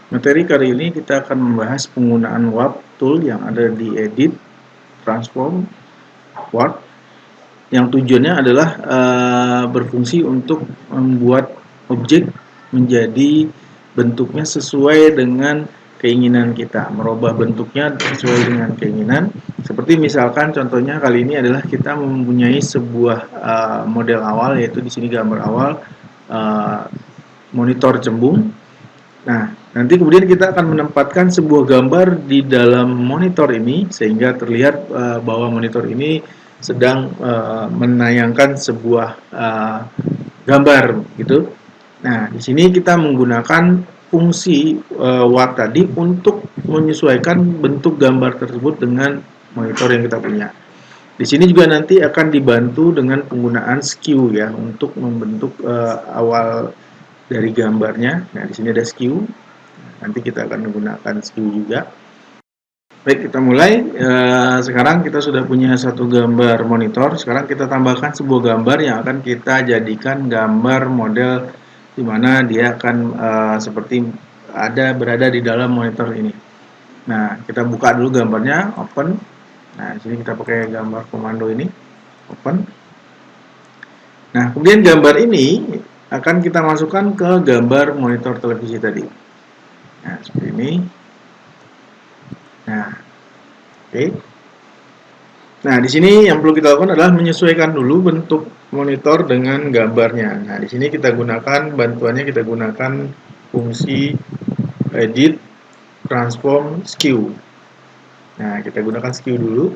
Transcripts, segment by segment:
Materi kali ini kita akan membahas penggunaan warp tool yang ada di edit, transform, warp, yang tujuannya adalah berfungsi untuk membuat objek menjadi bentuknya sesuai dengan keinginan kita, merubah bentuknya sesuai dengan keinginan. Seperti misalkan contohnya kali ini adalah kita mempunyai sebuah model awal, yaitu di sini gambar awal monitor cembung. Nah, nanti kemudian kita akan menempatkan sebuah gambar di dalam monitor ini sehingga terlihat bahwa monitor ini sedang menayangkan sebuah gambar gitu. Nah, di sini kita menggunakan fungsi warp tadi untuk menyesuaikan bentuk gambar tersebut dengan monitor yang kita punya. Di sini juga nanti akan dibantu dengan penggunaan skew ya untuk membentuk awal dari gambarnya. Nah, di sini ada skew. Nanti kita akan menggunakan skew juga. Baik, kita mulai. Sekarang kita sudah punya satu gambar monitor. Sekarang kita tambahkan sebuah gambar yang akan kita jadikan gambar model di mana dia akan seperti berada di dalam monitor ini. Nah, kita buka dulu gambarnya, open. Nah, di sini kita pakai gambar komando ini, open. Nah, kemudian gambar ini akan kita masukkan ke gambar monitor televisi tadi. Nah, seperti ini. Nah, oke. Nah, di sini yang perlu kita lakukan adalah menyesuaikan dulu bentuk monitor dengan gambarnya. Nah, di sini kita gunakan bantuannya, kita gunakan fungsi edit, transform, skew. Nah, kita gunakan skew dulu.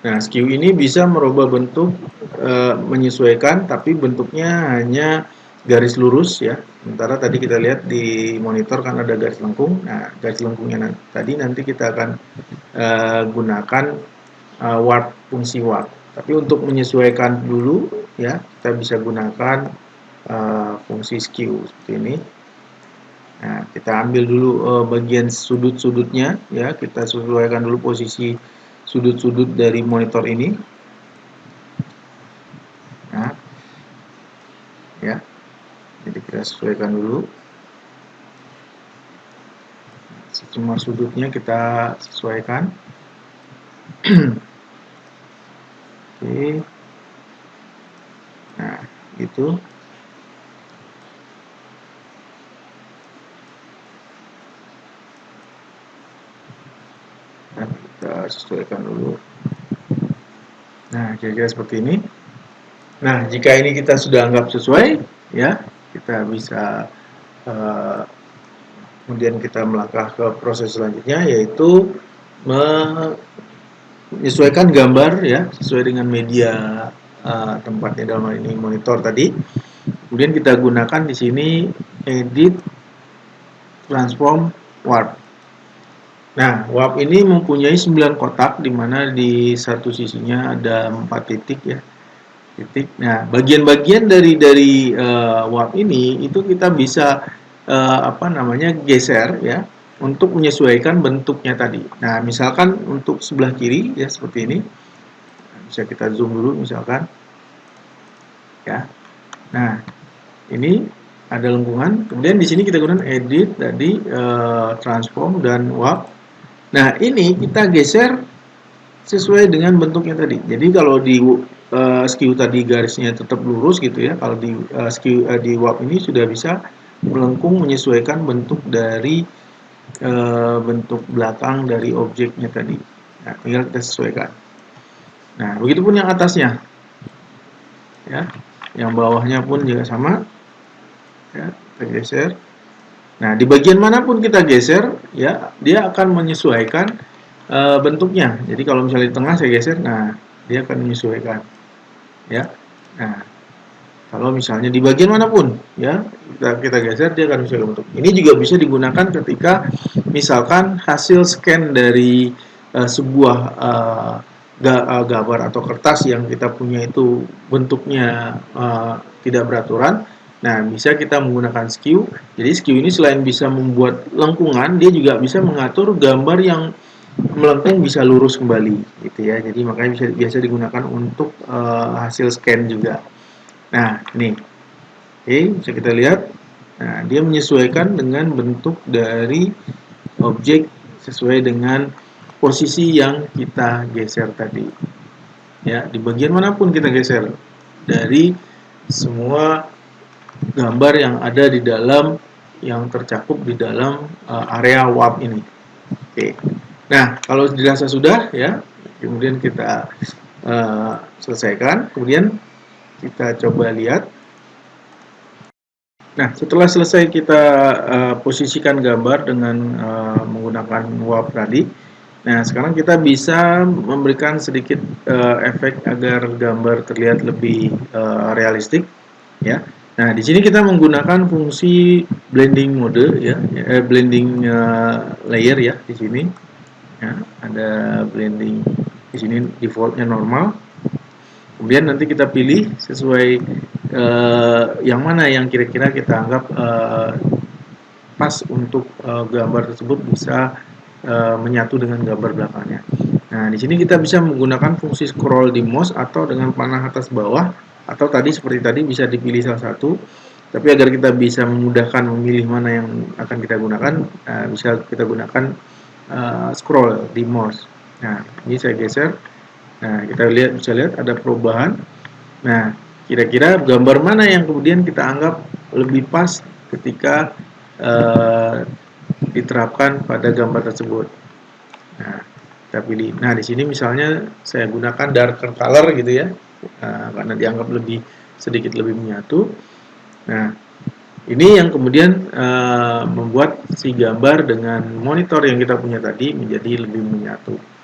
Nah, skew ini bisa merubah bentuk, menyesuaikan, tapi bentuknya hanya garis lurus ya. Sementara tadi kita lihat di monitor kan ada garis lengkung. Nah, garis lengkungnya tadi nanti kita akan gunakan warp, fungsi warp. Tapi untuk menyesuaikan dulu ya, kita bisa gunakan fungsi skew seperti ini. Nah, kita ambil dulu bagian sudut-sudutnya ya, kita sesuaikan dulu posisi sudut-sudut dari monitor ini. Nah, ya. Jadi kita sesuaikan dulu. Semua sudutnya kita sesuaikan. Oke. Nah, gitu. Nah, kita sesuaikan dulu. Nah, kira-kira seperti ini. Nah, jika ini kita sudah anggap sesuai, ya, kita bisa kemudian kita melangkah ke proses selanjutnya, yaitu menyesuaikan gambar ya sesuai dengan media tempatnya, dalam hal ini monitor tadi. Kemudian kita gunakan di sini edit, transform, warp. Nah, warp ini mempunyai 9 kotak, di mana di satu sisinya ada 4 titik ya. Nah, bagian-bagian dari warp ini itu kita bisa geser ya untuk menyesuaikan bentuknya tadi. Nah, misalkan untuk sebelah kiri ya seperti ini. Bisa kita zoom dulu misalkan. Ya. Nah, ini ada lengkungan. Kemudian di sini kita gunakan edit tadi, transform dan warp. Nah, ini kita geser sesuai dengan bentuknya tadi. Jadi kalau di skew tadi garisnya tetap lurus gitu ya. Kalau di di warp ini sudah bisa melengkung menyesuaikan bentuk dari bentuk belakang dari objeknya tadi. Nah, tinggal kita sesuaikan. Nah, begitupun yang atasnya. Ya. Yang bawahnya pun juga sama. Ya, kita geser. Nah, di bagian manapun kita geser, ya, dia akan menyesuaikan bentuknya. Jadi kalau misalnya di tengah saya geser, nah dia akan menyesuaikan. Ya. Nah, kalau misalnya di bagian manapun, ya, kita geser, dia akan menyesuaikan bentuk. Ini juga bisa digunakan ketika misalkan hasil scan dari sebuah gambar atau kertas yang kita punya itu bentuknya tidak beraturan. Nah, bisa kita menggunakan skew. Jadi skew ini selain bisa membuat lengkungan, dia juga bisa mengatur gambar yang melengkung bisa lurus kembali, gitu ya. Jadi makanya biasa digunakan untuk hasil scan juga. Nah, ini, oke, bisa kita lihat. Nah, dia menyesuaikan dengan bentuk dari objek sesuai dengan posisi yang kita geser tadi. Ya, di bagian manapun kita geser dari semua gambar yang ada di dalam yang tercakup di dalam area warp ini. Oke. Nah, kalau dirasa sudah ya, kemudian kita selesaikan, kemudian kita coba lihat. Nah, setelah selesai kita posisikan gambar dengan menggunakan warp tadi, nah sekarang kita bisa memberikan sedikit efek agar gambar terlihat lebih realistik, ya. Nah, di sini kita menggunakan fungsi blending mode, ya, blending layer ya di sini. Ya, ada blending di sini defaultnya normal. Kemudian nanti kita pilih sesuai yang mana yang kira-kira kita anggap pas untuk gambar tersebut bisa menyatu dengan gambar belakangnya. Nah, di sini kita bisa menggunakan fungsi scroll di mouse atau dengan panah atas bawah, atau tadi seperti tadi bisa dipilih salah satu. Tapi agar kita bisa memudahkan memilih mana yang akan kita gunakan, bisa kita gunakan scroll di mouse. Nah, ini saya geser. Nah, kita bisa lihat ada perubahan. Nah, kira-kira gambar mana yang kemudian kita anggap lebih pas ketika diterapkan pada gambar tersebut. Nah, kita pilih. Nah, di sini misalnya saya gunakan darker color gitu ya, karena dianggap sedikit lebih menyatu. Nah, ini yang kemudian membuat si gambar dengan monitor yang kita punya tadi menjadi lebih menyatu.